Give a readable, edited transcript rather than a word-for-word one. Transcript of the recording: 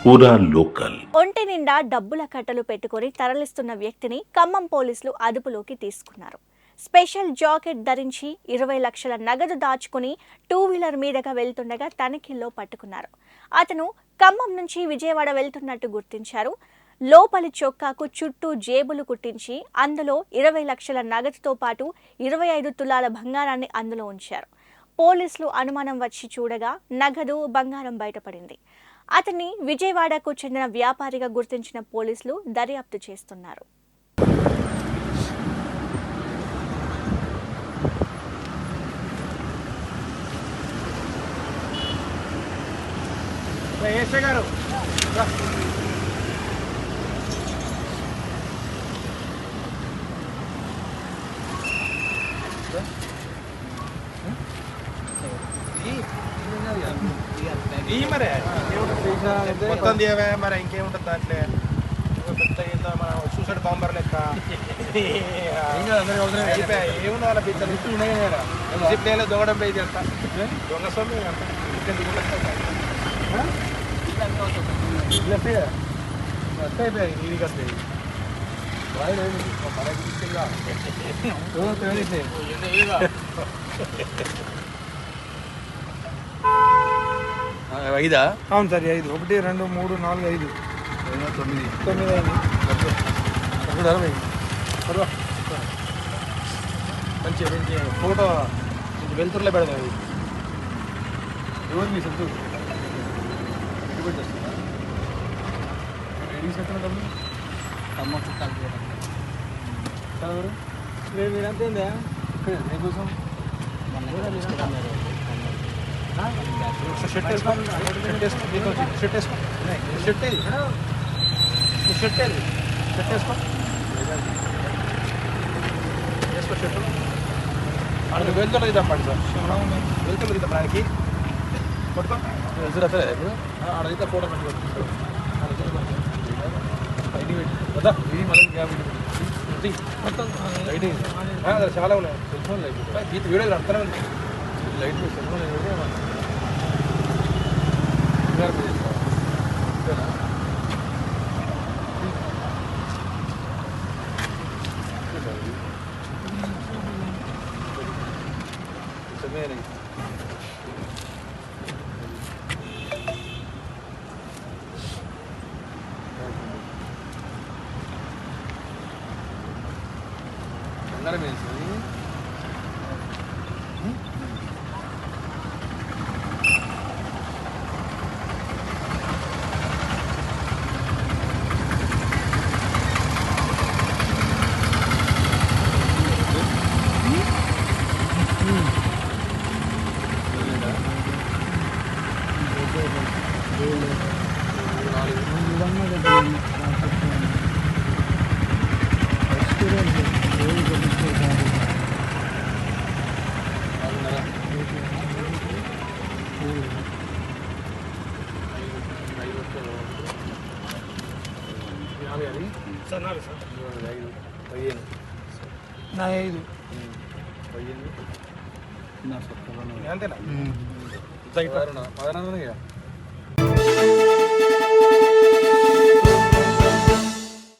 పూరా లోకల్. ఒంటి నిండా డబ్బుల కట్టలు పెట్టుకొని తరలిస్తున్న వ్యక్తిని ఖమ్మం పోలీసులు అదుపులోకి తీసుకున్నారు. స్పెషల్ జాకెట్ ధరించి 20 లక్షల నగదు దాచుకుని 2 వీలర్ మీదగా వెళ్తుండగా తనిఖీల్లో పట్టుకున్నారు. అతను ఖమ్మం నుంచి విజయవాడ వెళ్తున్నట్టు గుర్తించారు. లోపలి చొక్కాకు చుట్టూ జేబులు కుట్టించి అందులో 20 లక్షల నగదుతో పాటు 25 తులాల బంగారాన్ని అందులో ఉంచారు. పోలీసులు అనుమానం వచ్చి చూడగా నగదు, బంగారం బయటపడింది. అతన్ని విజయవాడకు చెందిన వ్యాపారిగా గుర్తించిన పోలీసులు దర్యాప్తు చేస్తున్నారు. మొత్తం తీయవే మరి ఇంకేముంటుంది దాంట్లో పెద్ద మన సూసైడ్ బాంబర్ లెక్క ఏమున్నా వాళ్ళ పిల్లలు దొంగడం పోయి అంత దొంగ స్వామి ఇది కస్తాయి ఐదా? అవును సార్, 5 1 2 3 4 5 9 అయింది. మంచి మంచి ఫోటో వెళ్తుర్లో పెడదాం. ఇది ఎవరు మీ సొంత మీరంతేందా దేనికోసం షర్ట్ వేసుకో షర్ట్ అది వెళ్తులో ఇద్దాం సార్, వెళ్తులో ఇద్దాం దానికి కొట్టుకో వెళ్తురా ఇప్పుడు ఆడైతే ఫోటో పెట్టుకో వద్దా ఇది మళ్ళీ మొత్తం లైట్ చాలా ఉన్నాయి. సెల్ ఫోన్ లైట్ గీత వీడియో అర్థమే ఉంది. లైట్ సెల్ ఫోన్ బంగారం వేసి అంతేనా?